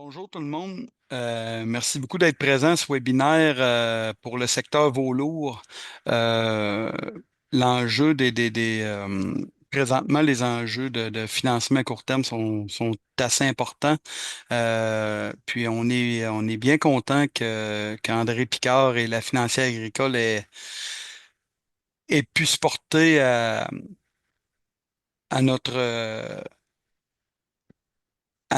Bonjour tout le monde. Merci beaucoup d'être présent à ce webinaire pour le secteur veau lourds. Euh, l'enjeu présentement, les enjeux de financement à court terme sont assez importants. Puis on est bien content qu'André Picard et la financière agricole aient pu se porter à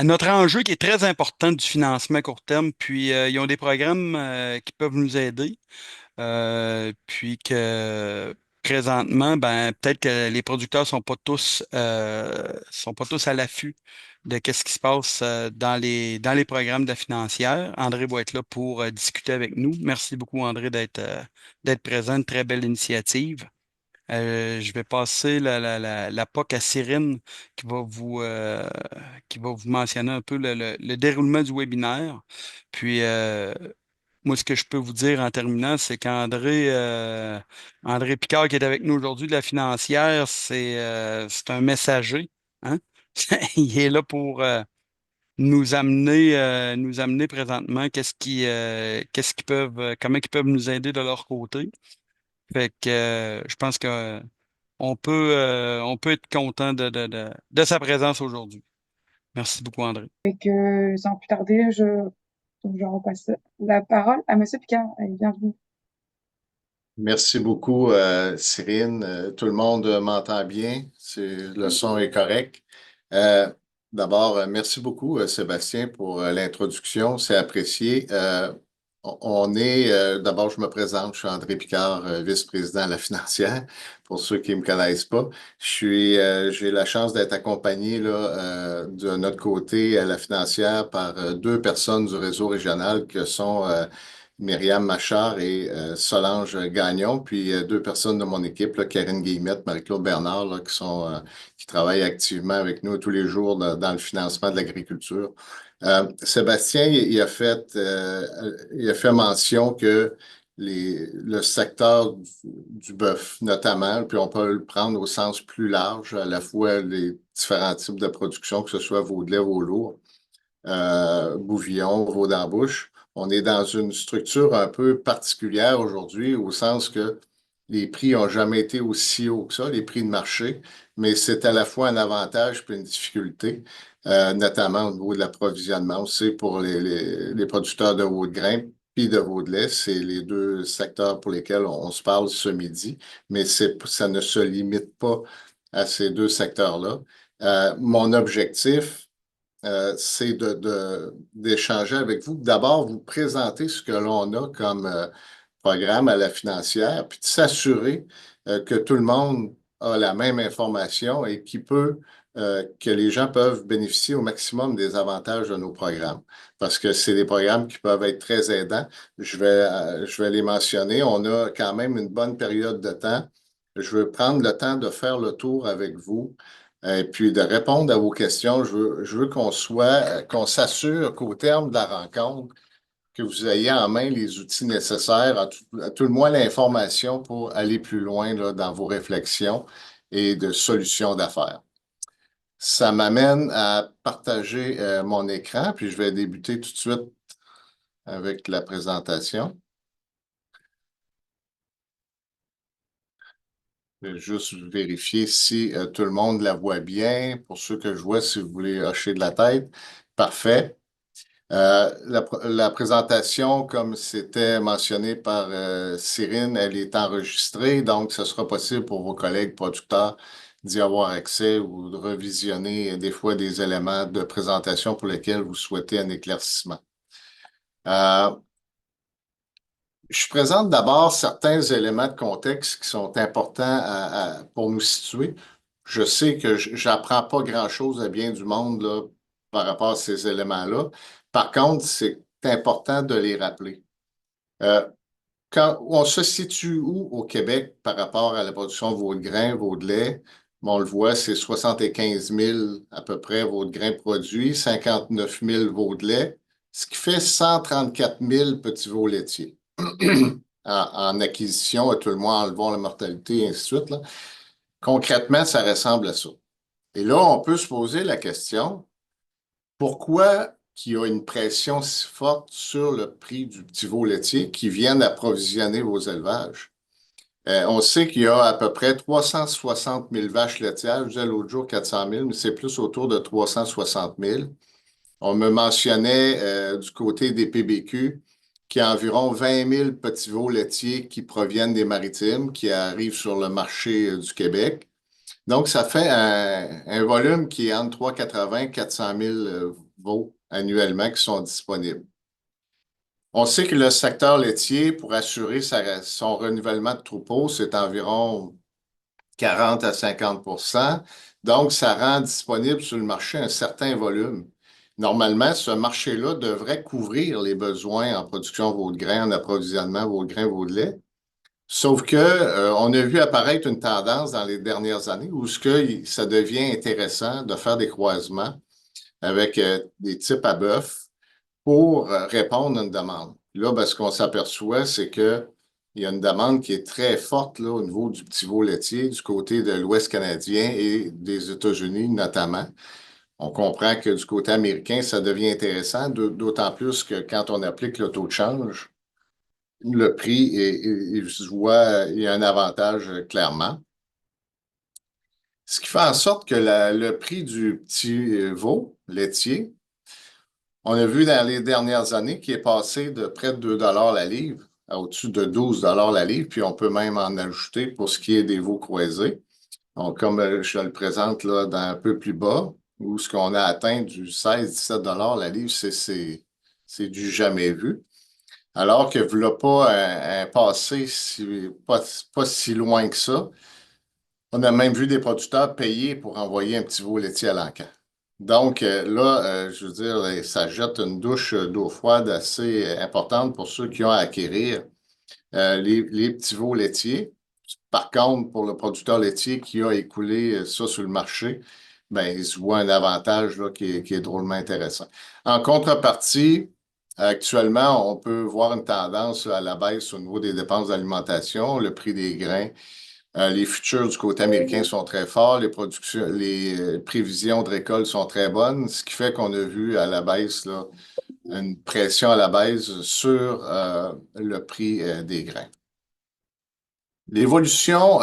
notre enjeu qui est très important du financement à court terme. Puis, ils ont des programmes qui peuvent nous aider. Puis que présentement, ben, peut-être que les producteurs sont pas tous à l'affût de ce qui se passe dans les programmes de la financière. André va être là pour discuter avec nous. Merci beaucoup, André, d'être présent. Une très belle initiative. Je vais passer la POC à Cyrine qui va vous mentionner un peu le déroulement du webinaire. Puis, moi, ce que je peux vous dire en terminant, c'est André Picard, qui est avec nous aujourd'hui de la financière, c'est un messager, hein? Il est là pour nous amener présentement comment ils peuvent nous aider de leur côté. Fait que je pense que on peut être content de sa présence aujourd'hui. Merci beaucoup, André. Et que sans plus tarder, donc je repasse la parole à Monsieur Picard. Allez, bienvenue. Merci beaucoup, Cyrine. Tout le monde m'entend bien. Le son est correct. Euh, D'abord, merci beaucoup, Sébastien, pour l'introduction. C'est apprécié. D'abord, je me présente. Je suis André Picard, vice-président à la financière, pour ceux qui ne me connaissent pas. J'ai la chance d'être accompagné là, de notre côté à la financière par deux personnes du réseau régional que sont Myriam Machard et Solange Gagnon, puis deux personnes de mon équipe, là, Karine Guillemette, Marie-Claude Bernard, là, qui travaillent activement avec nous tous les jours dans le financement de l'agriculture. Sébastien, il a fait mention que le secteur du bœuf, notamment, puis on peut le prendre au sens plus large, à la fois les différents types de production, que ce soit veau de lait, veau lourd, Bouvillon, veau d'embauche. On est dans une structure un peu particulière aujourd'hui, au sens que les prix n'ont jamais été aussi hauts que ça, les prix de marché, mais c'est à la fois un avantage et une difficulté, notamment au niveau de l'approvisionnement. C'est pour les producteurs de veau de grain puis de veau de lait, c'est les deux secteurs pour lesquels on se parle ce midi, mais ça ne se limite pas à ces deux secteurs-là. Mon objectif, c'est d'échanger avec vous. D'abord, vous présenter ce que l'on a comme programme à la financière, puis de s'assurer que tout le monde a la même information et que les gens peuvent bénéficier au maximum des avantages de nos programmes. Parce que c'est des programmes qui peuvent être très aidants. Je vais les mentionner. On a quand même une bonne période de temps. Je veux prendre le temps de faire le tour avec vous et puis de répondre à vos questions. Je veux qu'on s'assure qu'au terme de la rencontre, que vous ayez en main les outils nécessaires, à tout le moins l'information pour aller plus loin là, dans vos réflexions et de solutions d'affaires. Ça m'amène à partager mon écran, puis je vais débuter tout de suite avec la présentation. Je vais juste vérifier si tout le monde la voit bien. Pour ceux que je vois, si vous voulez hocher de la tête. Parfait. La présentation, comme c'était mentionné par Cyrine, elle est enregistrée, donc ce sera possible pour vos collègues producteurs d'y avoir accès ou de revisionner des fois des éléments de présentation pour lesquels vous souhaitez un éclaircissement. Euh, je présente d'abord certains éléments de contexte qui sont importants pour nous situer. Je sais que j'apprends pas grand-chose à bien du monde là, par rapport à ces éléments-là. Par contre, c'est important de les rappeler. Euh, on se situe où au Québec par rapport à la production de veau de grain, veau de lait? Bon, on le voit, c'est 75 000 à peu près veau de grain produits, 59 000 veaux de lait, ce qui fait 134 000 petits veaux laitiers en acquisition, à tout le moins enlevant la mortalité et ainsi de suite, là. Concrètement, ça ressemble à ça. Et là, on peut se poser la question, pourquoi qu'il y a une pression si forte sur le prix du petit veau laitier qui viennent approvisionner vos élevages. On sait qu'il y a à peu près 360 000 vaches laitières. Je disais l'autre jour 400 000, mais c'est plus autour de 360 000. On me mentionnait du côté des PBQ qu'il y a environ 20 000 petits veaux laitiers qui proviennent des maritimes, qui arrivent sur le marché du Québec. Donc, ça fait un volume qui est entre 380 et 400 000 veaux annuellement qui sont disponibles. On sait que le secteur laitier, pour assurer son renouvellement de troupeau, c'est environ 40 à 50 %. Donc, ça rend disponible sur le marché un certain volume. Normalement, ce marché-là devrait couvrir les besoins en production veau de grain, en approvisionnement veau de grain, veau de lait. Sauf que on a vu apparaître une tendance dans les dernières années où ça devient intéressant de faire des croisements avec des types à bœuf pour répondre à une demande. Là, ben, ce qu'on s'aperçoit, c'est qu'il y a une demande qui est très forte là, au niveau du petit veau laitier du côté de l'Ouest canadien et des États-Unis notamment. On comprend que du côté américain, ça devient intéressant, d'autant plus que quand on applique le taux de change, le prix, il se voit, il y a un avantage clairement. Ce qui fait en sorte que le prix du petit veau laitier, on a vu dans les dernières années qu'il est passé de près de 2 la livre à au-dessus de 12 la livre, puis on peut même en ajouter pour ce qui est des veaux croisés. Donc, comme je le présente là, dans un peu plus bas, où ce qu'on a atteint du 16-17 la livre, c'est du jamais vu. Alors que voilà pas un passé pas si loin que ça. On a même vu des producteurs payer pour envoyer un petit veau laitier à l'encan. Donc là, je veux dire, ça jette une douche d'eau froide assez importante pour ceux qui ont à acquérir les petits veaux laitiers. Par contre, pour le producteur laitier qui a écoulé ça sur le marché, ben, il se voit un avantage là, qui est drôlement intéressant. En contrepartie, actuellement, on peut voir une tendance à la baisse au niveau des dépenses d'alimentation, le prix des grains. Les futurs du côté américain sont très forts, les prévisions de récolte sont très bonnes, ce qui fait qu'on a vu à la baisse là, une pression à la baisse sur le prix des grains. L'évolution,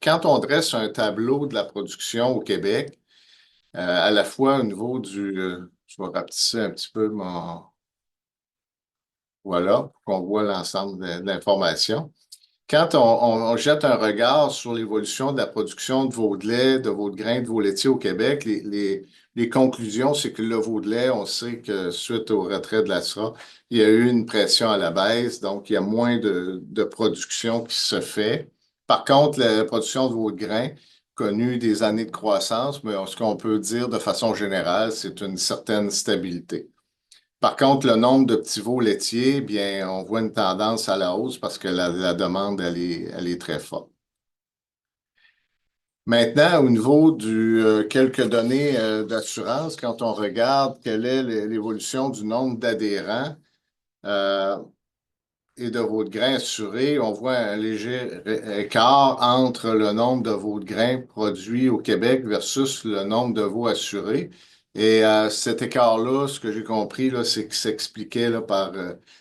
quand on dresse un tableau de la production au Québec, à la fois au niveau je vais rapetisser un petit peu voilà, pour qu'on voit l'ensemble de l'information. Quand on jette un regard sur l'évolution de la production de veau de lait, de veau de grain, de veau laitier au Québec, les conclusions, c'est que le veau de lait, on sait que suite au retrait de la SRA, il y a eu une pression à la baisse, donc il y a moins de production qui se fait. Par contre, la production de veau de grain connu des années de croissance, mais ce qu'on peut dire de façon générale, c'est une certaine stabilité. Par contre, le nombre de petits veaux laitiers, bien, on voit une tendance à la hausse parce que la demande, elle est très forte. Maintenant, au niveau quelques données d'assurance, quand on regarde quelle est l'évolution du nombre d'adhérents et de veaux de grains assurés, on voit un léger écart entre le nombre de veaux de grains produits au Québec versus le nombre de veaux assurés. Et cet écart-là, ce que j'ai compris, là, c'est que s'expliquait là, par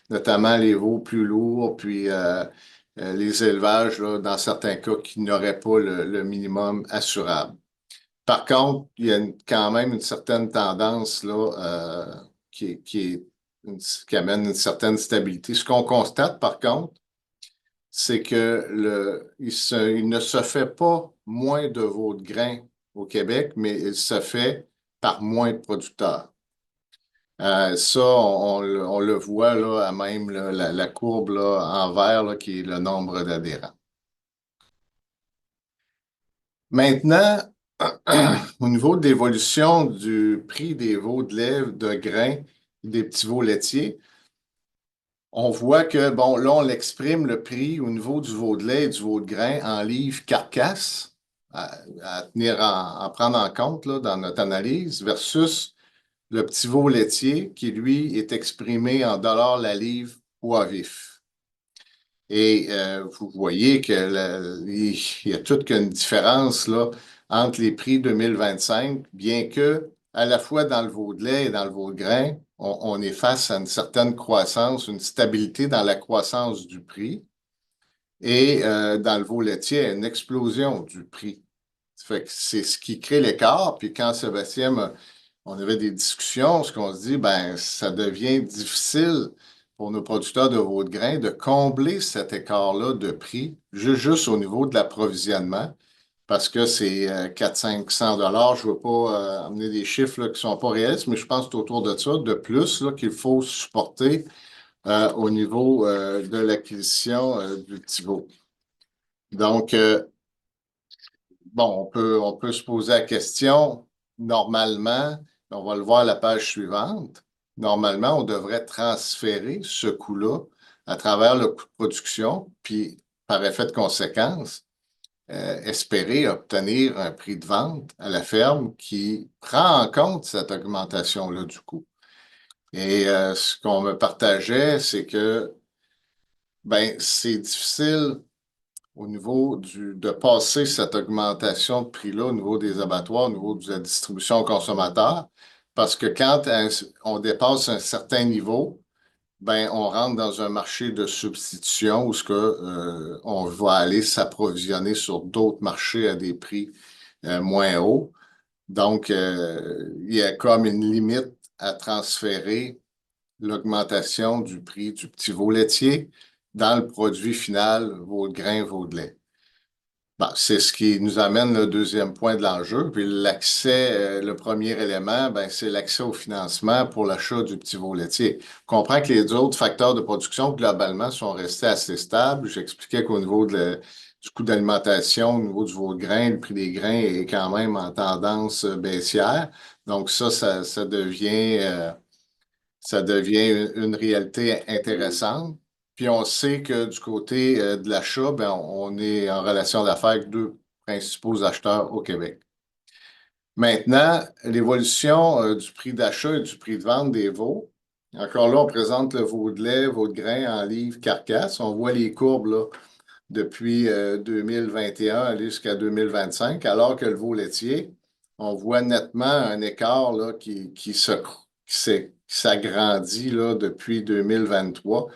notamment les veaux plus lourds, puis les élevages, là, dans certains cas, qui n'auraient pas le minimum assurable. Par contre, il y a quand même une certaine tendance là, qui amène une certaine stabilité. Ce qu'on constate, par contre, c'est que il ne se fait pas moins de veaux de grains au Québec, mais il se fait par moins de producteurs. Ça, on le voit là, à même là, la courbe là, en vert là, qui est le nombre d'adhérents. Maintenant, au niveau de l'évolution du prix des veaux de lait, de grains, des petits veaux laitiers, on voit que, bon, là, on l'exprime le prix au niveau du veau de lait et du veau de grain en livres carcasse à tenir en prendre en compte là, dans notre analyse versus le petit veau laitier qui, lui, est exprimé en dollars la livre poids vif. Et vous voyez qu'il y a toute qu'une différence là, entre les prix 2025, bien que à la fois dans le veau de lait et dans le veau de grain, on est face à une certaine croissance, une stabilité dans la croissance du prix. Et dans le veau laitier, une explosion du prix. Ça fait que c'est ce qui crée l'écart. Puis quand Sébastien, on avait des discussions, ce qu'on se dit, ben, ça devient difficile pour nos producteurs de veau de grain de combler cet écart-là de prix, juste au niveau de l'approvisionnement, parce que c'est 400-500 $. Je ne veux pas amener des chiffres là, qui ne sont pas réels, mais je pense que c'est autour de ça, de plus, là, qu'il faut supporter au niveau de l'acquisition du petit veau. Donc, bon, on peut se poser la question, normalement, on va le voir à la page suivante, normalement, on devrait transférer ce coût-là à travers le coût de production, puis par effet de conséquence, espérer obtenir un prix de vente à la ferme qui prend en compte cette augmentation-là du coût. Et ce qu'on me partageait, c'est que ben, c'est difficile au niveau de passer cette augmentation de prix-là au niveau des abattoirs, au niveau de la distribution aux consommateurs, parce que quand on dépasse un certain niveau, ben, on rentre dans un marché de substitution où on va aller s'approvisionner sur d'autres marchés à des prix moins hauts. Donc, il y a comme une limite à transférer l'augmentation du prix du petit veau laitier dans le produit final, veau de grain, veau de lait. Bon, c'est ce qui nous amène le deuxième point de l'enjeu. Puis l'accès, le premier élément, ben, c'est l'accès au financement pour l'achat du petit veau laitier. On comprend que les autres facteurs de production, globalement, sont restés assez stables. J'expliquais qu'au niveau du coût d'alimentation, au niveau du veau de grain, le prix des grains est quand même en tendance baissière. Donc ça devient une réalité intéressante. Puis on sait que du côté de l'achat, ben, on est en relation d'affaires avec deux principaux acheteurs au Québec. Maintenant, l'évolution du prix d'achat et du prix de vente des veaux. Encore là, on présente le veau de lait, veau de grain en livres carcasse. On voit les courbes là, depuis 2021 aller jusqu'à 2025, alors que le veau laitier, on voit nettement un écart là, qui s'agrandit là, depuis 2023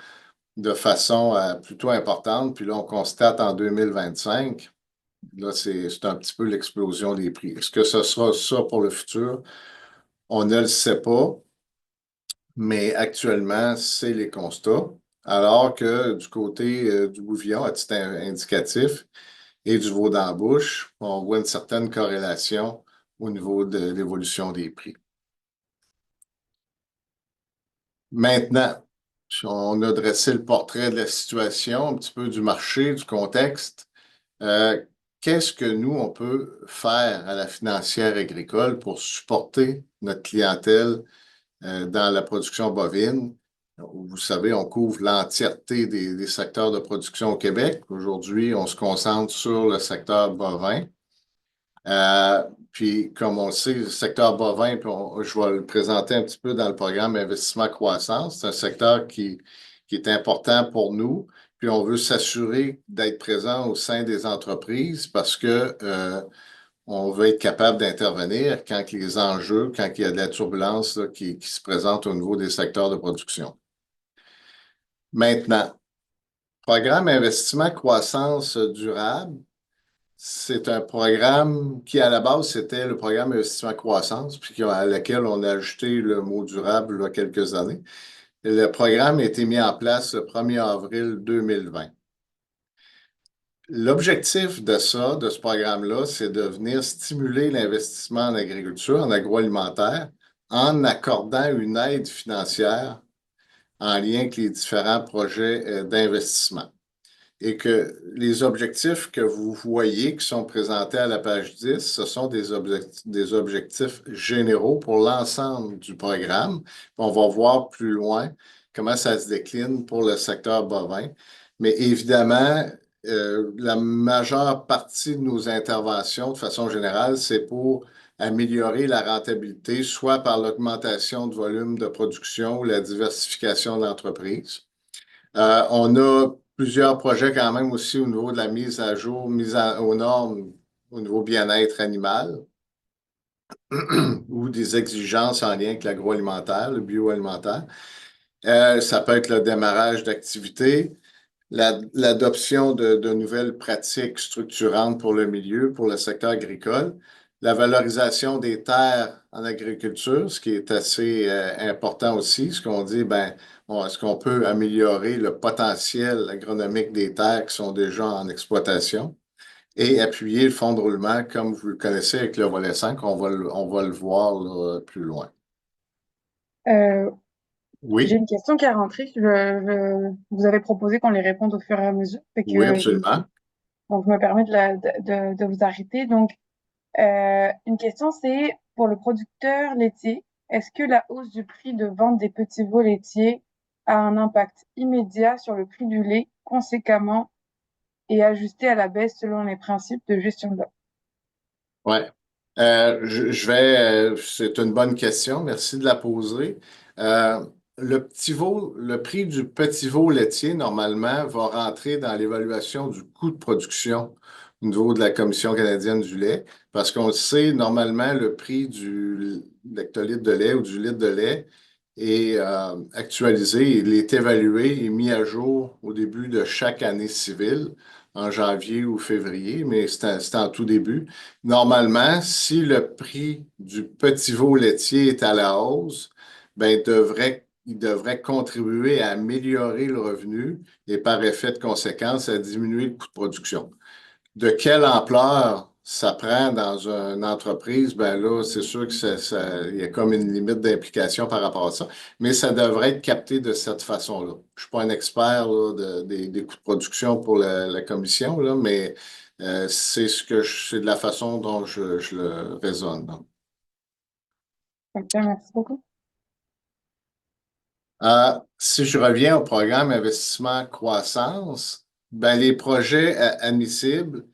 de façon plutôt importante. Puis là, on constate en 2025, là, c'est un petit peu l'explosion des prix. Est-ce que ce sera ça pour le futur? On ne le sait pas, mais actuellement, c'est les constats. Alors que du côté du bouvillon, à titre indicatif, et du veau d'embauche, on voit une certaine corrélation au niveau de l'évolution des prix. Maintenant, on a dressé le portrait de la situation, un petit peu du marché, du contexte. Qu'est-ce que nous, on peut faire à la financière agricole pour supporter notre clientèle dans la production bovine? Vous savez, on couvre l'entièreté des secteurs de production au Québec. Aujourd'hui, on se concentre sur le secteur bovin. Euh, Puis, comme on le sait, le secteur bovin, puis je vais le présenter un petit peu dans le programme Investissement Croissance. C'est un secteur qui est important pour nous. Puis, on veut s'assurer d'être présent au sein des entreprises parce que on veut être capable d'intervenir quand les enjeux, quand il y a de la turbulence là, qui se présente au niveau des secteurs de production. Maintenant, programme Investissement Croissance durable. C'est un programme qui, à la base, c'était le programme Investissement Croissance, puis à laquelle on a ajouté le mot durable il y a quelques années. Le programme a été mis en place le 1er avril 2020. L'objectif de ce programme-là, c'est de venir stimuler l'investissement en agriculture, en agroalimentaire, en accordant une aide financière en lien avec les différents projets d'investissement. Et que les objectifs que vous voyez qui sont présentés à la page 10, ce sont des objectifs généraux pour l'ensemble du programme. On va voir plus loin comment ça se décline pour le secteur bovin. Mais évidemment, la majeure partie de nos interventions, de façon générale, c'est pour améliorer la rentabilité, soit par l'augmentation de volume de production ou la diversification de l'entreprise. On a plusieurs projets quand même aussi au niveau de la mise à jour, aux normes au niveau bien-être animal. ou des exigences en lien avec l'agroalimentaire, le bioalimentaire. Ça peut être le démarrage d'activités, l'adoption de nouvelles pratiques structurantes pour le milieu, pour le secteur agricole, la valorisation des terres en agriculture, ce qui est assez important aussi, ce qu'on dit, est-ce qu'on peut améliorer le potentiel agronomique des terres qui sont déjà en exploitation et appuyer le fonds de roulement, comme vous le connaissez avec le volet 5, on va le voir là, plus loin. Euh, j'ai Oui, une question qui est rentrée. Vous avez proposé qu'on les réponde au fur et à mesure. Fait oui, que, absolument. donc, je me permets de vous arrêter. Donc, une question, c'est pour le producteur laitier, est-ce que la hausse du prix de vente des petits veaux laitiers a un impact immédiat sur le prix du lait, conséquemment et ajusté à la baisse selon les principes de gestion de l'offre? Ouais. C'est une bonne question. Merci de la poser. Euh, le prix du petit veau laitier, normalement, va rentrer dans l'évaluation du coût de production au niveau de la Commission canadienne du lait, parce qu'on le sait, normalement, le prix du hectolitre de lait ou du litre de lait est actualisé, il est évalué et mis à jour au début de chaque année civile, en janvier ou février, mais c'est en tout début. Normalement, si le prix du petit veau laitier est à la hausse, il devrait contribuer à améliorer le revenu et par effet de conséquence à diminuer le coût de production. De quelle ampleur ça prend dans une entreprise, ben là, c'est sûr que il y a comme une limite d'implication par rapport à ça, mais ça devrait être capté de cette façon-là. Je suis pas un expert là, des coûts de production pour la commission, là, mais c'est de la façon dont je le raisonne. Donc. Ok, merci beaucoup. Si je reviens au programme investissement croissance, ben les projets admissibles,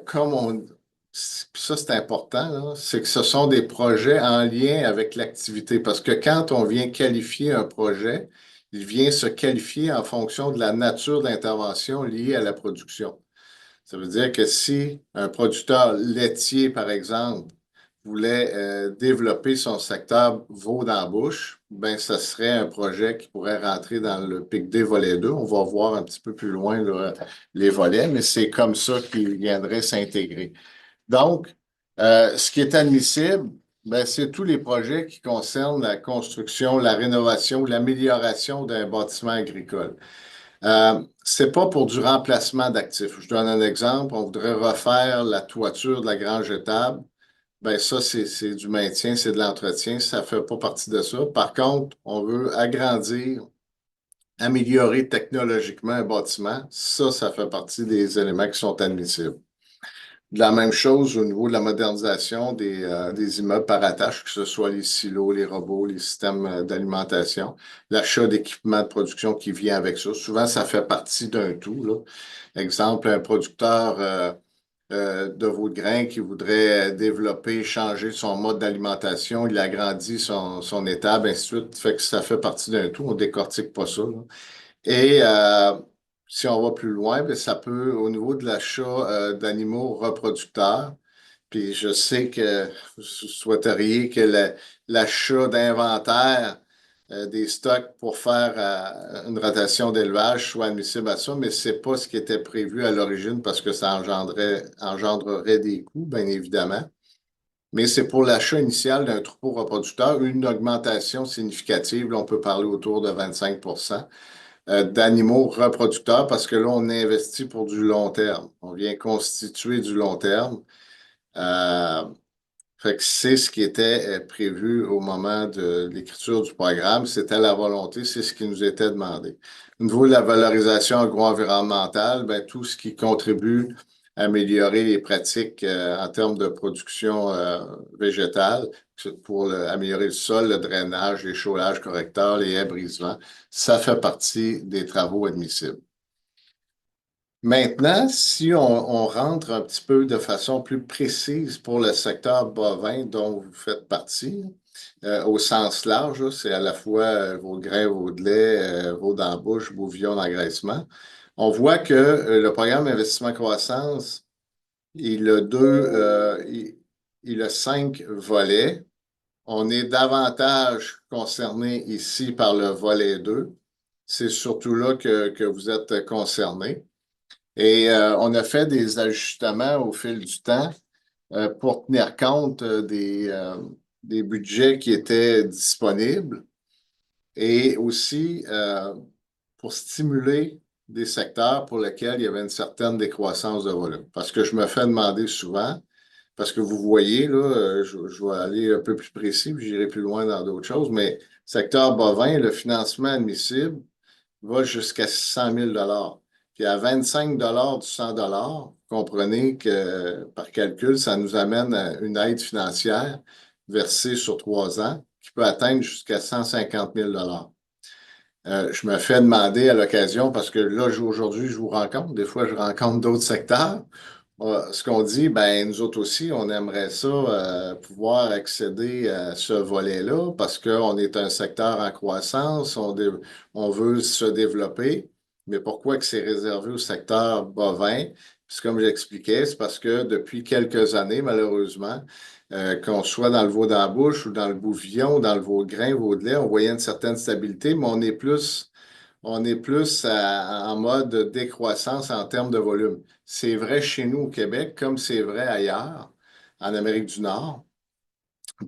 comme ça c'est important, là, c'est que ce sont des projets en lien avec l'activité. Parce que quand on vient qualifier un projet, il vient se qualifier en fonction de la nature de l'intervention liée à la production. Ça veut dire que si un producteur laitier, par exemple, voulait développer son secteur veau dans la bouche, ben, ce serait un projet qui pourrait rentrer dans le PICD volet 2. On va voir un petit peu plus loin là, les volets, mais c'est comme ça qu'il viendrait s'intégrer. Donc, ce qui est admissible, ben, c'est tous les projets qui concernent la construction, la rénovation ou l'amélioration d'un bâtiment agricole. C'est pas pour du remplacement d'actifs. Je donne un exemple. On voudrait refaire la toiture de la grange étable. Ben ça, c'est du maintien, c'est de l'entretien. Ça fait pas partie de ça. Par contre, on veut agrandir, améliorer technologiquement un bâtiment. Ça fait partie des éléments qui sont admissibles. De la même chose au niveau de la modernisation des immeubles par attache, que ce soit les silos, les robots, les systèmes d'alimentation, l'achat d'équipements de production qui vient avec ça. Souvent, ça fait partie d'un tout, là. Exemple, un producteur de veau de grain qui voudrait développer, changer son mode d'alimentation, il agrandit son étable, ainsi de suite. Fait que ça fait partie d'un tout. On décortique pas ça, là. Et si on va plus loin, ben, ça peut, au niveau de l'achat d'animaux reproducteurs, puis je sais que vous souhaiteriez que l'achat d'inventaire des stocks pour faire une rotation d'élevage soit admissible à ça, mais c'est pas ce qui était prévu à l'origine parce que ça engendrerait des coûts, bien évidemment. Mais c'est pour l'achat initial d'un troupeau reproducteur, une augmentation significative, là, on peut parler autour de 25 d'animaux reproducteurs parce que là, on investit pour du long terme. On vient constituer du long terme. Euh, Fait que c'est ce qui était prévu au moment de l'écriture du programme. C'était la volonté, c'est ce qui nous était demandé. Au niveau de la valorisation agro-environnementale, ben, tout ce qui contribue à améliorer les pratiques en termes de production végétale pour améliorer le sol, le drainage, l'échaudage correcteur, les haies brise-vent, ça fait partie des travaux admissibles. Maintenant, si on rentre un petit peu de façon plus précise pour le secteur bovin dont vous faites partie, au sens large, là, c'est à la fois vos grains, vos de lait, vos d'embauche, vos viandes d'engraissement. On voit que le programme investissement croissance, il a il a 5 volets. On est davantage concerné ici par le volet 2. C'est surtout là que vous êtes concerné. Et on a fait des ajustements au fil du temps pour tenir compte des budgets qui étaient disponibles et aussi pour stimuler des secteurs pour lesquels il y avait une certaine décroissance de volume. Parce que je me fais demander souvent, parce que vous voyez, là, je vais aller un peu plus précis, puis j'irai plus loin dans d'autres choses, mais secteur bovin, le financement admissible va jusqu'à 600 000 Puis à 25 du 100 comprenez que par calcul, ça nous amène à une aide financière versée sur 3 ans qui peut atteindre jusqu'à 150 000 je me fais demander à l'occasion, parce que là, aujourd'hui, je vous rencontre, des fois, je rencontre d'autres secteurs. Ce qu'on dit, ben nous autres aussi, on aimerait ça pouvoir accéder à ce volet-là parce qu'on est un secteur en croissance, on veut se développer. Mais pourquoi que c'est réservé au secteur bovin? Puis comme j'expliquais, c'est parce que depuis quelques années, malheureusement, qu'on soit dans le veau d'embauche ou dans le bouvillon, dans le veau de grain, veau de lait, on voyait une certaine stabilité, mais on est plus en mode décroissance en termes de volume. C'est vrai chez nous au Québec, comme c'est vrai ailleurs, en Amérique du Nord,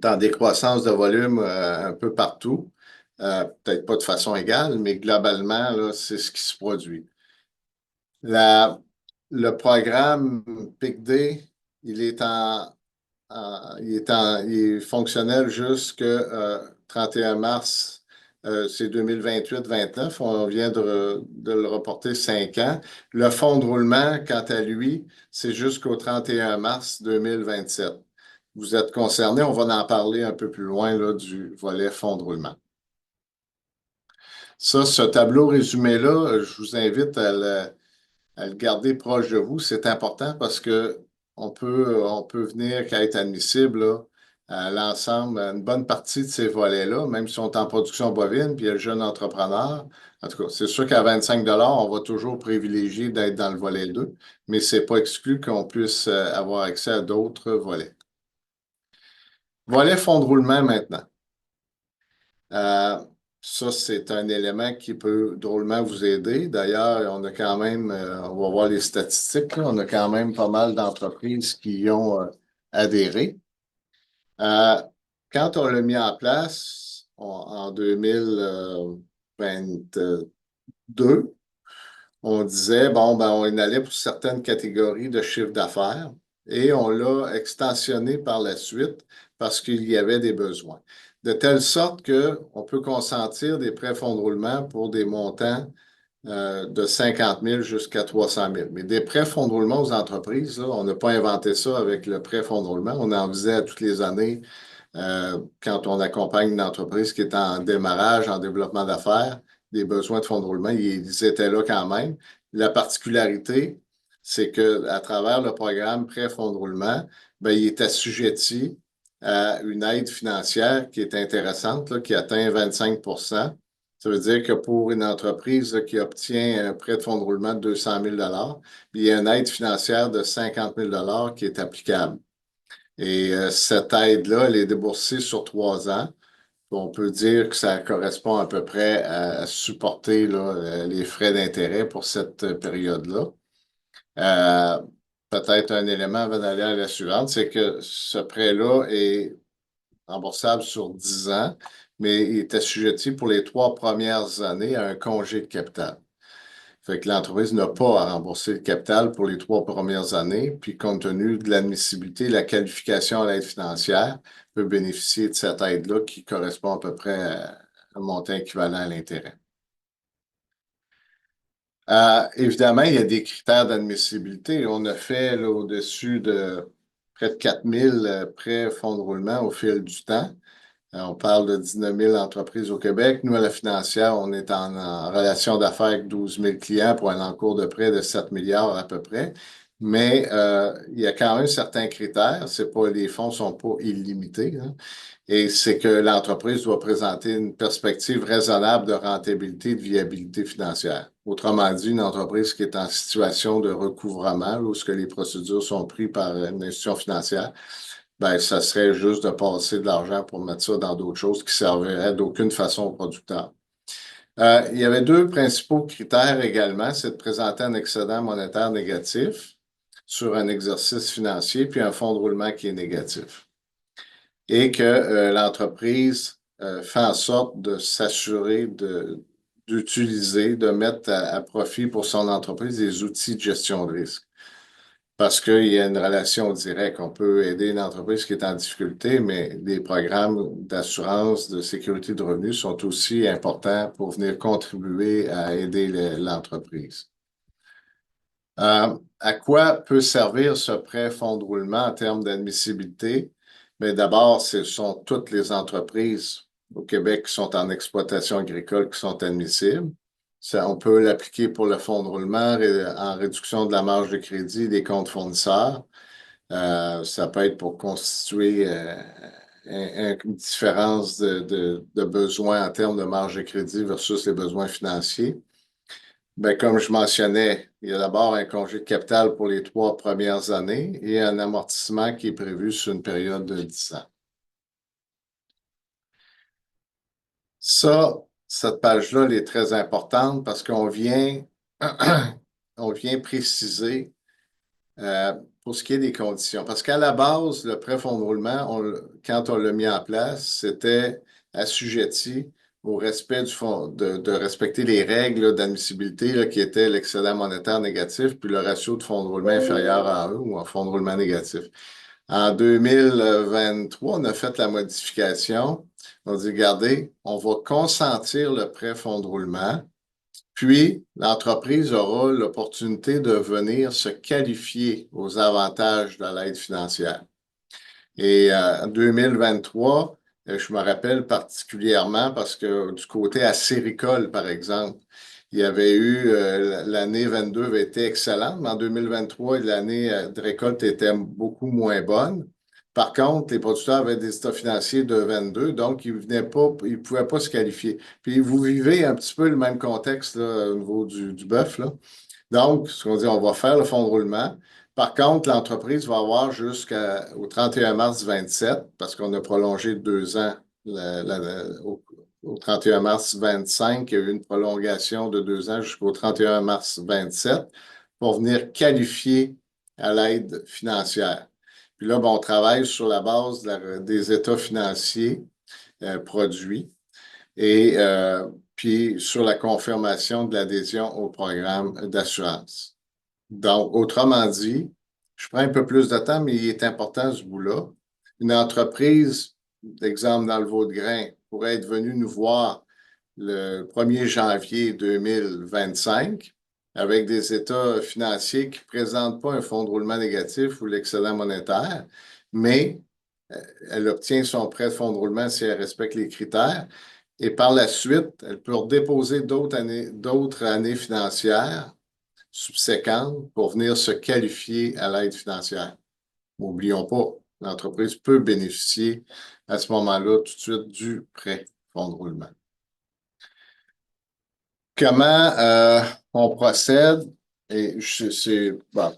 en décroissance de volume un peu partout. Peut-être pas de façon égale, mais globalement, là, c'est ce qui se produit. La- le programme PICD, il est il est fonctionnel jusqu'au 31 mars, c'est 2028-29. On vient de le reporter 5 ans. Le fonds de roulement, quant à lui, c'est jusqu'au 31 mars 2027. Vous êtes concernés, on va en parler un peu plus loin là, du volet fonds de roulement. Ça, ce tableau résumé-là, je vous invite à le garder proche de vous. C'est important parce que on peut venir qu'à être admissible là, à l'ensemble, à une bonne partie de ces volets-là, même si on est en production bovine, puis il y a le jeune entrepreneur. En tout cas, c'est sûr qu'à 25 on va toujours privilégier d'être dans le volet 2, mais ce n'est pas exclu qu'on puisse avoir accès à d'autres volets. Volet fonds de roulement maintenant. Euh, Ça, c'est un élément qui peut drôlement vous aider. D'ailleurs, on a quand même, on va voir les statistiques, là, on a quand même pas mal d'entreprises qui y ont adhéré. Euh, Quand on l'a mis en place en 2022, on disait, bon, ben, on allait pour certaines catégories de chiffre d'affaires et on l'a extensionné par la suite parce qu'il y avait des besoins. De telle sorte qu'on peut consentir des prêts fonds de roulement pour des montants de 50 000 jusqu'à 300 000. Mais des prêts fonds de roulement aux entreprises, là, on n'a pas inventé ça avec le prêt fonds de roulement. On en faisait à toutes les années quand on accompagne une entreprise qui est en démarrage, en développement d'affaires, des besoins de fonds de roulement, ils étaient là quand même. La particularité, c'est qu'à travers le programme Prêt Fonds de roulement, ben, il est assujetti à une aide financière qui est intéressante, là, qui atteint 25 Ça veut dire que pour une entreprise là, qui obtient un prêt de fonds de roulement de 200 000 il y a une aide financière de 50 000 qui est applicable. Et cette aide-là, elle est déboursée sur 3 ans. On peut dire que ça correspond à peu près à supporter là, les frais d'intérêt pour cette période-là. Euh, Peut-être un élément avant d'aller à la suivante, c'est que ce prêt-là est remboursable sur 10 ans, mais il est assujetti pour les 3 premières années à un congé de capital. Fait que l'entreprise n'a pas à rembourser le capital pour les 3 premières années, puis compte tenu de l'admissibilité, la qualification à l'aide financière peut bénéficier de cette aide-là qui correspond à peu près à un montant équivalent à l'intérêt. Évidemment, il y a des critères d'admissibilité. On a fait là, au-dessus de près de 4 000 prêts fonds de roulement au fil du temps. On parle de 19 000 entreprises au Québec. Nous, à la financière, on est en relation d'affaires avec 12 000 clients pour un encours de prêt de 7 milliards à peu près. Mais il y a quand même certains critères. Les fonds ne sont pas illimités, hein. Et c'est que l'entreprise doit présenter une perspective raisonnable de rentabilité et de viabilité financière. Autrement dit, une entreprise qui est en situation de recouvrement, lorsque les procédures sont prises par une institution financière, ben, ça serait juste de passer de l'argent pour mettre ça dans d'autres choses qui serviraient d'aucune façon au producteur. Il y avait deux principaux critères également, c'est de présenter un excédent monétaire négatif sur un exercice financier, puis un fonds de roulement qui est négatif. Et que l'entreprise fait en sorte de s'assurer d'utiliser, de mettre à profit pour son entreprise des outils de gestion de risque. Parce qu'il y a une relation directe. On peut aider une entreprise qui est en difficulté, mais les programmes d'assurance, de sécurité de revenus sont aussi importants pour venir contribuer à aider l'entreprise. À quoi peut servir ce prêt fonds de roulement en termes d'admissibilité? Mais d'abord, ce sont toutes les entreprises au Québec qui sont en exploitation agricole qui sont admissibles. Ça, on peut l'appliquer pour le fonds de roulement en réduction de la marge de crédit des comptes fournisseurs. Ça peut être pour constituer une différence de besoins en termes de marge de crédit versus les besoins financiers. Ben, comme je mentionnais, il y a d'abord un congé de capital pour les 3 premières années et un amortissement qui est prévu sur une période de 10 ans. Cette page-là, elle est très importante parce qu'on vient, on vient préciser pour ce qui est des conditions. Parce qu'à la base, le prêt fonds de roulement, quand on l'a mis en place, c'était assujetti au respect du fonds, de respecter les règles d'admissibilité qui étaient l'excédent monétaire négatif puis le ratio de fonds de roulement inférieur à 1 ou un fonds de roulement négatif. En 2023, on a fait la modification. On dit, regardez, on va consentir le prêt fonds de roulement, puis l'entreprise aura l'opportunité de venir se qualifier aux avantages de l'aide financière. Et en 2023, je me rappelle particulièrement parce que du côté acéricole, par exemple, il y avait eu, l'année 22 avait été excellente, mais en 2023, l'année de récolte était beaucoup moins bonne. Par contre, les producteurs avaient des états financiers de 22, donc ils ne pouvaient pas se qualifier. Puis vous vivez un petit peu le même contexte là, au niveau du bœuf, là. Donc, ce qu'on dit, on va faire le fonds de roulement. Par contre, l'entreprise va avoir jusqu'au 31 mars 27, parce qu'on a prolongé de 2 ans au 31 mars 25, il y a eu une prolongation de 2 ans jusqu'au 31 mars 27 pour venir qualifier à l'aide financière. Puis là, on travaille sur la base des états financiers produits et puis sur la confirmation de l'adhésion au programme d'assurance. Donc, autrement dit, je prends un peu plus de temps, mais il est important ce bout-là. Une entreprise, d'exemple dans le Vaudgrain, pourrait être venue nous voir le 1er janvier 2025 avec des états financiers qui ne présentent pas un fonds de roulement négatif ou l'excédent monétaire, mais elle obtient son prêt de fonds de roulement si elle respecte les critères. Et par la suite, elle peut redéposer d'autres années financières subséquentes pour venir se qualifier à l'aide financière. N'oublions pas, l'entreprise peut bénéficier à ce moment-là tout de suite du prêt fonds de roulement. Comment on procède? Et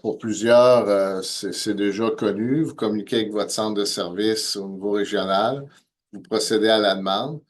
pour plusieurs, c'est déjà connu. Vous communiquez avec votre centre de service au niveau régional. Vous procédez à la demande.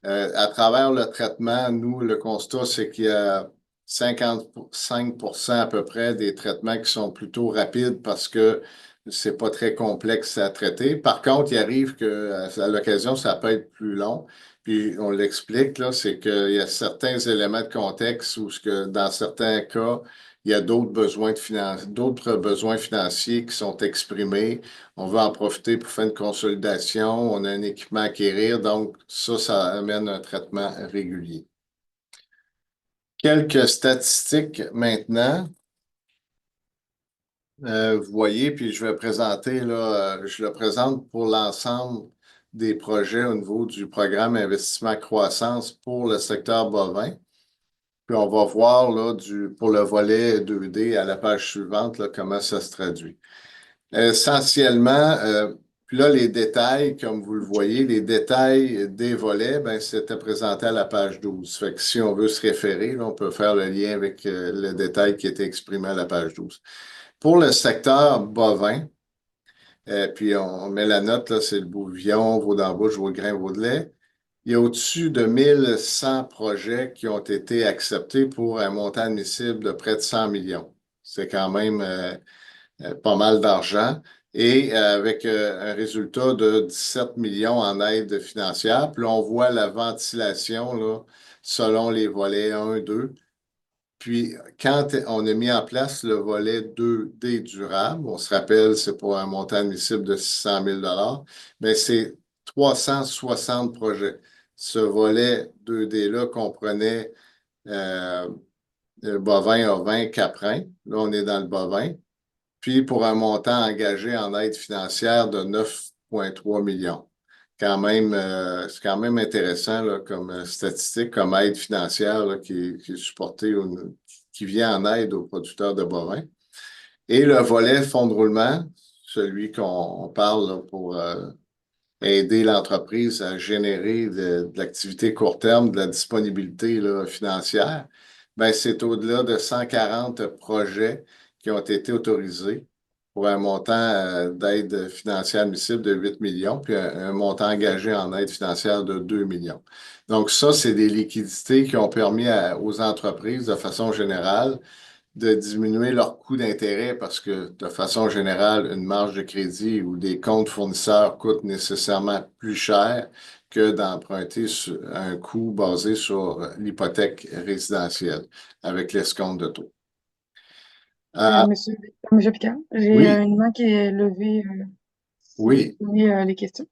À travers le traitement, nous, le constat, c'est qu'il y a 55% à peu près des traitements qui sont plutôt rapides parce que c'est pas très complexe à traiter. Par contre, il arrive qu'à l'occasion, ça peut être plus long. Puis on l'explique, là, c'est qu'il y a certains éléments de contexte où dans certains cas, il y a d'autres besoins financiers qui sont exprimés. On veut en profiter pour faire une consolidation. On a un équipement à acquérir. Donc, ça amène un traitement régulier. Quelques statistiques maintenant. Vous voyez, puis je vais présenter, là, je le présente pour l'ensemble des projets au niveau du programme investissement croissance pour le secteur bovin. Puis on va voir là, pour le volet 2D à la page suivante là, comment ça se traduit. Essentiellement, puis là, les détails, comme vous le voyez, les détails des volets, ben, c'était présenté à la page 12. Fait que si on veut se référer, là, on peut faire le lien avec le détail qui était exprimé à la page 12. Pour le secteur bovin, Puis on met la note, là, c'est le Bourguignon, Vaudembouche, Vaudgrain, Vaudelet. Il y a au-dessus de 1100 projets qui ont été acceptés pour un montant admissible de près de 100 millions. C'est quand même pas mal d'argent. Et avec un résultat de 17 millions en aide financière. Puis là, on voit la ventilation là, selon les volets 1, 2. Puis, quand on a mis en place le volet 2D durable, on se rappelle, c'est pour un montant admissible de 600 000 mais c'est 360 projets. Ce volet 2D-là comprenait euh, le bovin, ovin, caprin. Là, on est dans le bovin. Puis, pour un montant engagé en aide financière de 9,3 millions. C'est quand même intéressant là, comme statistique, comme aide financière là, qui est supportée, qui vient en aide aux producteurs de bovins. Et le volet fonds de roulement, celui qu'on parle là, pour aider l'entreprise à générer de l'activité court terme, de la disponibilité là, financière, ben, c'est au-delà de 140 projets qui ont été autorisés pour un montant d'aide financière admissible de 8 millions, puis un montant engagé en aide financière de 2 millions. Donc ça, c'est des liquidités qui ont permis aux entreprises, de façon générale, de diminuer leur coût d'intérêt parce que, de façon générale, une marge de crédit ou des comptes fournisseurs coûtent nécessairement plus cher que d'emprunter un coût basé sur l'hypothèque résidentielle avec l'escompte de taux. Ah, Monsieur, Monsieur Picard, j'ai oui, une main qui est levée si vous oui. voulez les questions.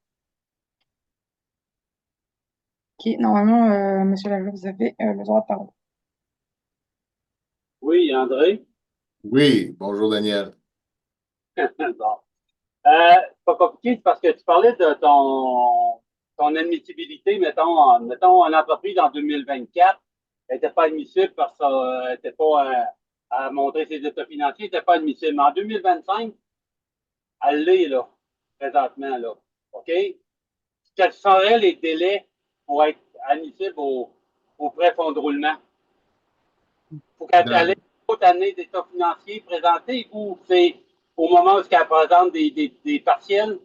Ok, normalement, Monsieur Lajoie, vous avez le droit de parler. Oui, André. Oui, bonjour Daniel. Bon. C'est pas compliqué c'est parce que tu parlais de ton admissibilité, mettons, en entreprise en 2024, elle n'était pas admissible parce qu'elle n'était pas à montrer ses états financiers, elle n'était pas admissible. Mais en 2025, elle l'est, là, présentement, là. OK? Quels seraient les délais pour être admissible au prêt fonds de roulement? Faut qu'elle ait Dans- une autre année d'état financier présenté ou c'est au moment où elle présente des partiels?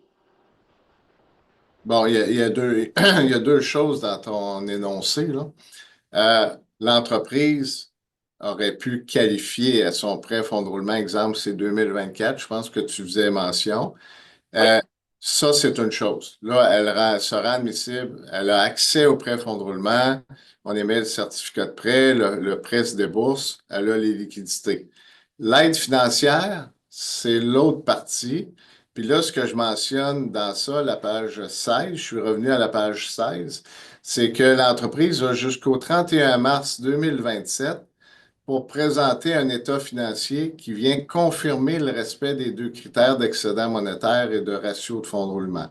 Bon, il y a deux, il y a deux choses dans ton énoncé, là. L'entreprise aurait pu qualifier à son prêt fonds de roulement, exemple, c'est 2024, je pense que tu faisais mention. Oui, Euh, Ça, c'est une chose. Là, sera admissible, elle a accès au prêt fonds de roulement, on émet le certificat de prêt, le prêt se débourse, elle a les liquidités. L'aide financière, c'est l'autre partie. Puis là, ce que je mentionne dans ça, la page 16, je suis revenu à la page 16, c'est que l'entreprise a jusqu'au 31 mars 2027 pour présenter un état financier qui vient confirmer le respect des deux critères d'excédent monétaire et de ratio de fonds de roulement.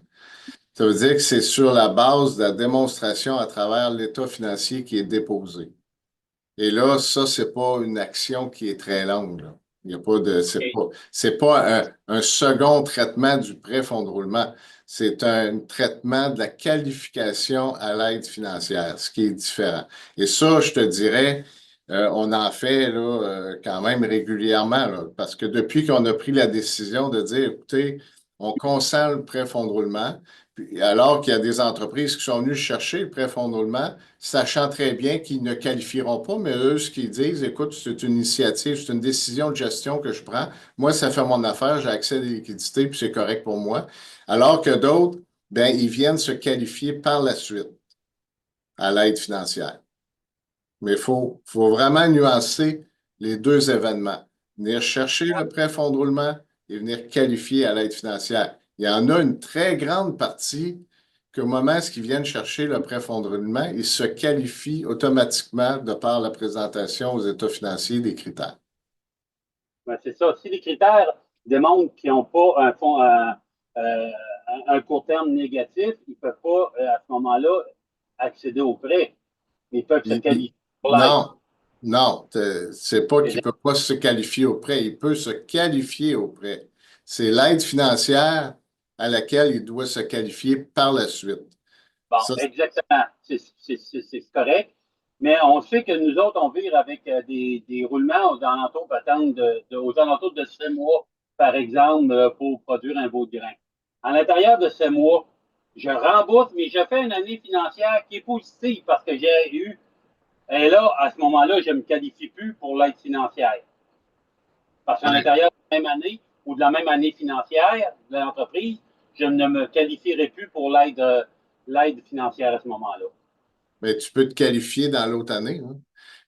Ça veut dire que c'est sur la base de la démonstration à travers l'état financier qui est déposé. Et là, ça, c'est pas une action qui est très longue, là. Il y a pas de, OK. c'est pas un second traitement du prêt fonds de roulement. C'est un traitement de la qualification à l'aide financière, ce qui est différent. Et ça, je te dirais, on en fait là, quand même régulièrement, là, parce que depuis qu'on a pris la décision de dire, écoutez, on consent le prêt fonds de roulement, alors qu'il y a des entreprises qui sont venues chercher le prêt fonds de roulement, sachant très bien qu'ils ne qualifieront pas, mais eux, ce qu'ils disent, écoute, c'est une initiative, c'est une décision de gestion que je prends. Moi, ça fait mon affaire, j'ai accès à des liquidités, puis c'est correct pour moi. Alors que d'autres, ben, ils viennent se qualifier par la suite à l'aide financière. Mais faut vraiment nuancer les deux événements. Venir chercher le prêt fonds de roulement et venir qualifier à l'aide financière. Il y en a une très grande partie qu'au moment où ils viennent chercher le prêt fonds de roulement, ils se qualifient automatiquement de par la présentation aux états financiers des critères. Ben, c'est ça. Si les critères démontrent qu'ils n'ont pas euh, un court terme négatif, ils ne peuvent pas, à ce moment-là, accéder au prêt. Ils peuvent se qualifier pour l'aide. Non, non, c'est pas qu'il ne peut pas se qualifier auprès, il peut se qualifier auprès. C'est l'aide financière à laquelle il doit se qualifier par la suite. Bon, Ça, exactement. C'est correct. Mais on sait que nous autres, on vire avec des roulements aux alentours de 6 mois, par exemple, pour produire un veau de grain. à l'intérieur de ce mois, je rembourse, mais je fais une année financière qui est positive parce que j'ai eu. Et là, à ce moment-là, je ne me qualifie plus pour l'aide financière. Parce qu'à l'intérieur de la même année ou de la même année financière de l'entreprise, je ne me qualifierai plus pour l'aide financière à ce moment-là. Mais tu peux te qualifier dans l'autre année, hein.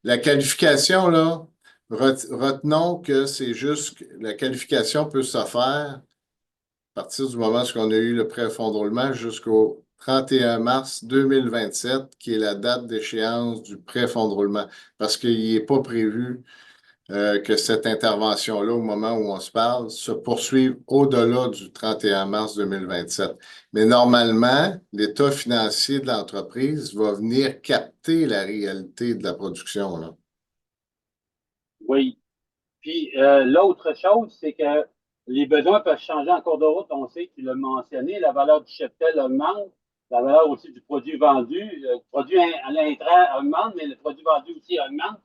La qualification, là, retenons que c'est juste que la qualification peut se faire à partir du moment où on a eu le pré-fonds jusqu'au 31 mars 2027, qui est la date d'échéance du pré-fonds de roulement, parce qu'il n'est pas prévu que cette intervention-là, au moment où on se parle, se poursuive au-delà du 31 mars 2027. Mais normalement, l'état financier de l'entreprise va venir capter la réalité de la production, là. Oui. Puis l'autre chose, c'est que les besoins peuvent changer en cours de route. On sait, tu l'as mentionné, la valeur du cheptel augmente, la valeur aussi du produit vendu, le produit à l'intrant augmente, mais le produit vendu aussi augmente.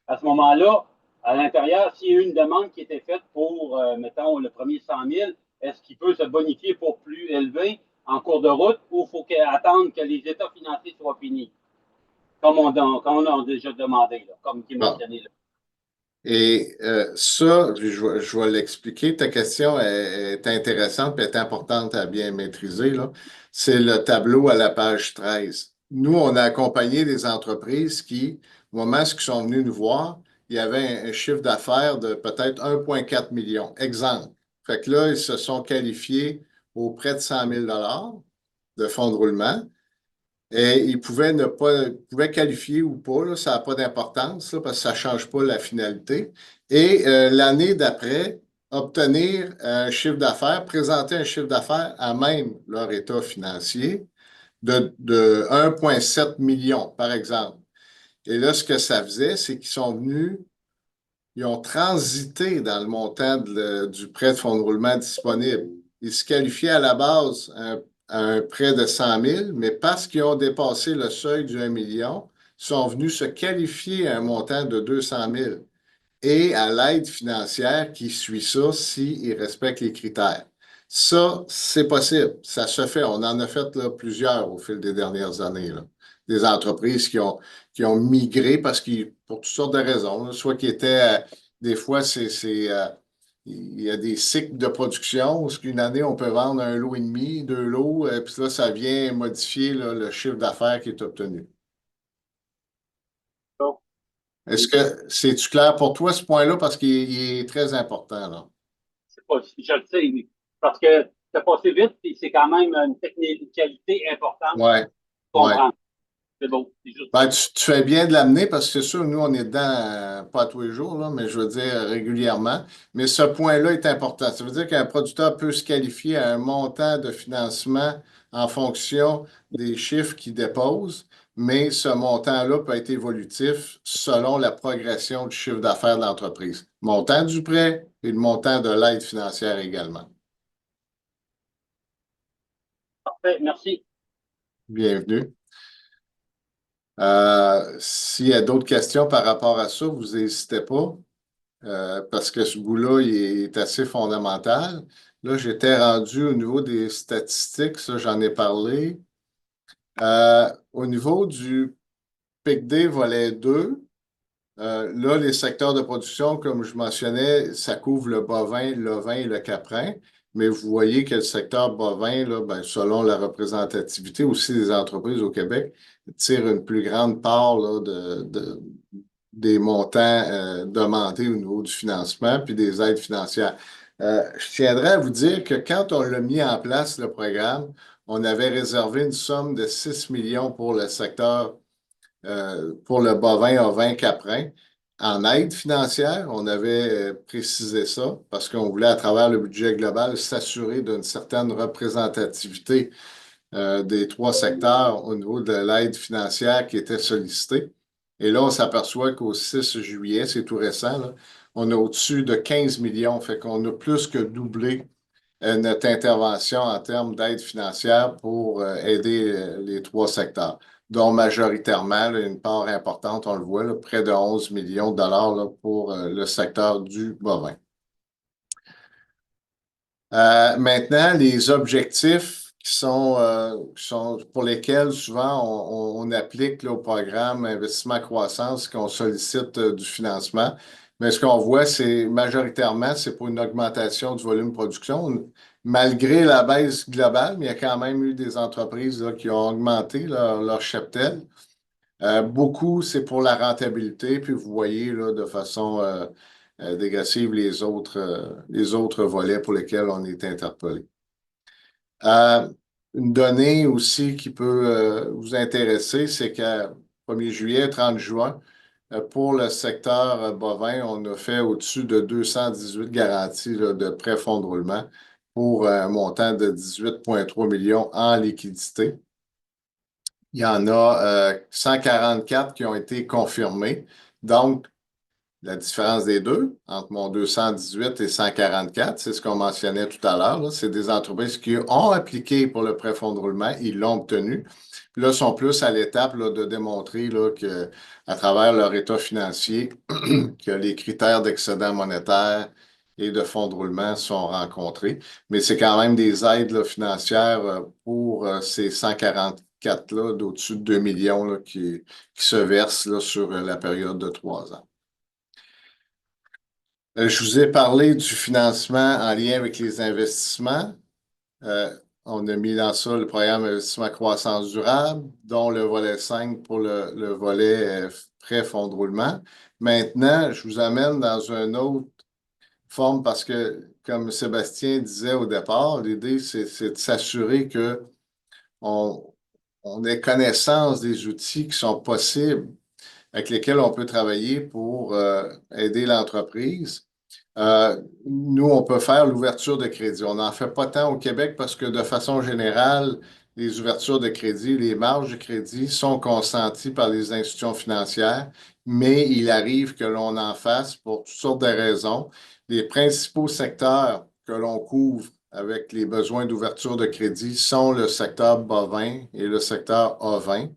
À ce moment-là, à l'intérieur, s'il y a eu une demande qui était faite pour, mettons, le premier 100 000, est-ce qu'il peut se bonifier pour plus élevé en cours de route ou il faut attendre que les états financiers soient finis, comme on a déjà demandé, là, comme qui est Bon. mentionné là? Et ça, je vais l'expliquer. Ta question est intéressante et est importante à bien maîtriser, là. C'est le tableau à la page 13. Nous, on a accompagné des entreprises qui, au moment où ils sont venus nous voir, il y avait un chiffre d'affaires de peut-être 1,4 million. Exemple. Fait que là, ils se sont qualifiés auprès de 100 000 de fonds de roulement. Et ils pouvaient ne pas, ils pouvaient qualifier ou pas, là, ça n'a pas d'importance, là, parce que ça ne change pas la finalité. Et l'année d'après, obtenir un chiffre d'affaires, présenter un chiffre d'affaires à même leur état financier de 1,7 million, par exemple. Et là, ce que ça faisait, c'est qu'ils sont venus, ils ont transité dans le montant du prêt de fonds de roulement disponible. Ils se qualifiaient à la base à un prêt de 100 000, mais parce qu'ils ont dépassé le seuil du 1 million, ils sont venus se qualifier à un montant de 200 000 et à l'aide financière qui suit ça s'ils respectent les critères. Ça, c'est possible. Ça se fait. On en a fait là, plusieurs au fil des dernières années, là. Des entreprises qui ont migré parce qu'ils, pour toutes sortes de raisons, là, soit qui étaient, des fois, il y a des cycles de production où qu'une année, on peut vendre un lot et demi, deux lots, puis là, ça vient modifier là, le chiffre d'affaires qui est obtenu. Donc, Est-ce que c'est-tu clair pour toi ce point-là? Parce qu'il est très important, là. c'est pas, je le sais, parce que c'est passé vite et c'est quand même une technicalité importante Ouais, pour ouais. comprendre. C'est beau, c'est juste Ben, ça. tu fais bien de l'amener parce que c'est sûr, nous, on est dedans, pas tous les jours, là, mais je veux dire régulièrement. Mais ce point-là est important. Ça veut dire qu'un producteur peut se qualifier à un montant de financement en fonction des chiffres qu'il dépose, mais ce montant-là peut être évolutif selon la progression du chiffre d'affaires de l'entreprise. Montant du prêt et le montant de l'aide financière également. Parfait, merci. Bienvenue. S'il y a d'autres questions par rapport à ça, vous n'hésitez pas, parce que ce bout-là, il est assez fondamental. Là, j'étais rendu au niveau des statistiques, ça, j'en ai parlé. Au niveau du PICD volet 2, là, les secteurs de production, comme je mentionnais, ça couvre le bovin, l'ovin et le caprin. Mais vous voyez que le secteur bovin, là, ben, selon la représentativité aussi des entreprises au Québec, tire une plus grande part là, des montants demandés au niveau du financement puis des aides financières. Je tiendrais à vous dire que quand on l'a mis en place, le programme, on avait réservé une somme de 6 millions pour le secteur pour le bovin ovin caprin. En aide financière, on avait précisé ça parce qu'on voulait, à travers le budget global, s'assurer d'une certaine représentativité des trois secteurs au niveau de l'aide financière qui était sollicitée. Et là, on s'aperçoit qu'au 6 juillet, c'est tout récent, là, on a au-dessus de 15 millions, fait qu'on a plus que doublé notre intervention en termes d'aide financière pour aider les trois secteurs, dont majoritairement là, une part importante, on le voit, là, près de 11 millions de dollars là, pour le secteur du bovin. Maintenant, les objectifs qui sont pour lesquels souvent on applique là, au programme investissement croissance, qu'on sollicite du financement. Mais ce qu'on voit, c'est majoritairement, c'est pour une augmentation du volume de production. Malgré la baisse globale, mais il y a quand même eu des entreprises là, qui ont augmenté leur cheptel. Beaucoup, c'est pour la rentabilité, puis vous voyez là, de façon dégressive les autres volets pour lesquels on est interpellé. Une donnée aussi qui peut vous intéresser, c'est qu'à 1er juillet, 30 juin, pour le secteur bovin, on a fait au-dessus de 218 garanties là, de prêts fonds de roulement pour un montant de 18,3 millions en liquidité. Il y en a 144 qui ont été confirmés. Donc, la différence des deux, entre mon 218 et 144, c'est ce qu'on mentionnait tout à l'heure. C'est des entreprises qui ont appliqué pour le prêt fonds de roulement, ils l'ont obtenu. Puis là, sont plus à l'étape là, de démontrer là, que, à travers leur état financier, que les critères d'excédent monétaire et de fonds de roulement sont rencontrés. Mais c'est quand même des aides là, financières pour ces 144-là d'au-dessus de 2 millions là, qui se versent là, sur la période de 3 ans. Je vous ai parlé du financement en lien avec les investissements. On a mis dans ça le programme investissement croissance durable, dont le volet 5 pour le volet prêt fonds de roulement. Maintenant, je vous amène dans une autre forme parce que, comme Sébastien disait au départ, l'idée, c'est de s'assurer que on ait connaissance des outils qui sont possibles, avec lesquels on peut travailler pour aider l'entreprise. Nous, on peut faire l'ouverture de crédit. On n'en fait pas tant au Québec parce que de façon générale, les ouvertures de crédit, les marges de crédit sont consenties par les institutions financières, mais il arrive que l'on en fasse pour toutes sortes de raisons. Les principaux secteurs que l'on couvre avec les besoins d'ouverture de crédit sont le secteur bovin et le secteur ovin.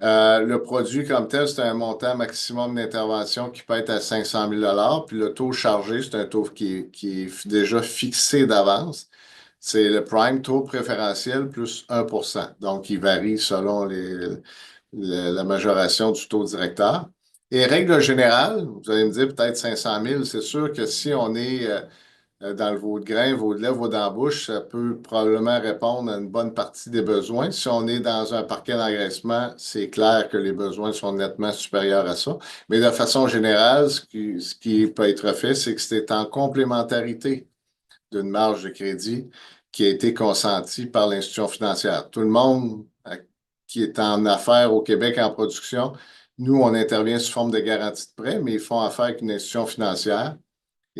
Le produit comme tel, c'est un montant maximum d'intervention qui peut être à 500 000 puis le taux chargé, c'est un taux qui est déjà fixé d'avance. C'est le prime taux préférentiel plus 1%. Donc, il varie selon la majoration du taux directeur. Et règle générale, vous allez me dire peut-être 500 000, c'est sûr que si on est dans le veau de grain, veau de lait, veau d'embauche, ça peut probablement répondre à une bonne partie des besoins. Si on est dans un parquet d'engraissement, c'est clair que les besoins sont nettement supérieurs à ça. Mais de façon générale, ce qui peut être fait, c'est que c'est en complémentarité d'une marge de crédit qui a été consentie par l'institution financière. Tout le monde qui est en affaires au Québec en production, nous, on intervient sous forme de garantie de prêt, mais ils font affaire avec une institution financière.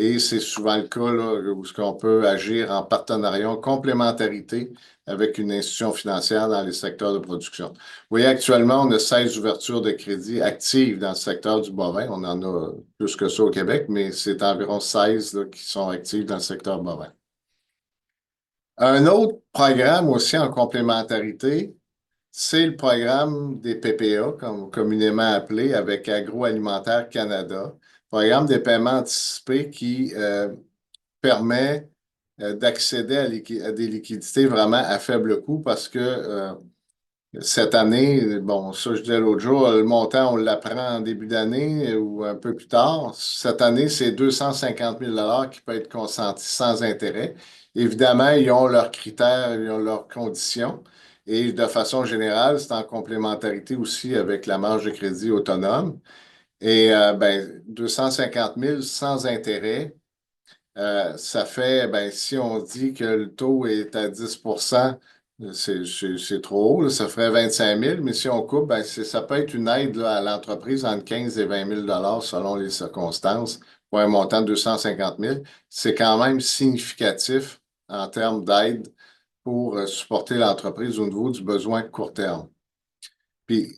Et c'est souvent le cas là, où on peut agir en partenariat, en complémentarité avec une institution financière dans les secteurs de production. Vous voyez, actuellement, on a 16 ouvertures de crédit actives dans le secteur du bovin. On en a plus que ça au Québec, mais c'est environ 16 là, qui sont actives dans le secteur bovin. Un autre programme aussi en complémentarité, c'est le programme des PPA, comme communément appelé, avec Agroalimentaire Canada, programme des paiements anticipés qui permet d'accéder à des liquidités vraiment à faible coût parce que cette année, bon, ça je disais l'autre jour, le montant, on l'apprend en début d'année ou un peu plus tard. Cette année, c'est 250 000 qui peut être consenti sans intérêt. Évidemment, ils ont leurs critères, ils ont leurs conditions. Et de façon générale, c'est en complémentarité aussi avec la marge de crédit autonome. Et 250 000 sans intérêt, ça fait, ben, si on dit que le taux est à 10 c'est trop haut, là, ça ferait 25 000, mais si on coupe, ben, ça peut être une aide là, à l'entreprise entre 15 et 20 000 selon les circonstances pour un montant de 250 000. C'est quand même significatif en termes d'aide pour supporter l'entreprise au niveau du besoin de court terme. Puis,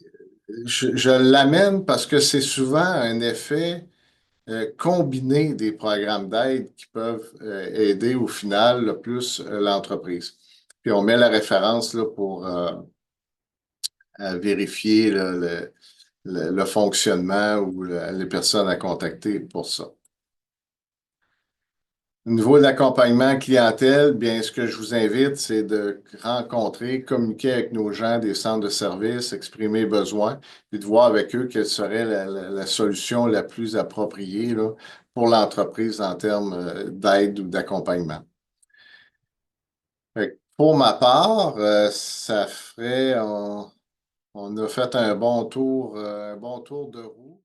je l'amène parce que c'est souvent un effet combiner des programmes d'aide qui peuvent aider au final le plus l'entreprise. Puis on met la référence là, pour vérifier là, le fonctionnement ou les personnes à contacter pour ça. Au niveau de l'accompagnement clientèle, bien, ce que je vous invite, c'est de rencontrer, communiquer avec nos gens des centres de services, exprimer besoin, et de voir avec eux quelle serait la solution la plus appropriée là, pour l'entreprise en termes d'aide ou d'accompagnement. Fait que pour ma part, ça ferait, on a fait un bon tour de roue.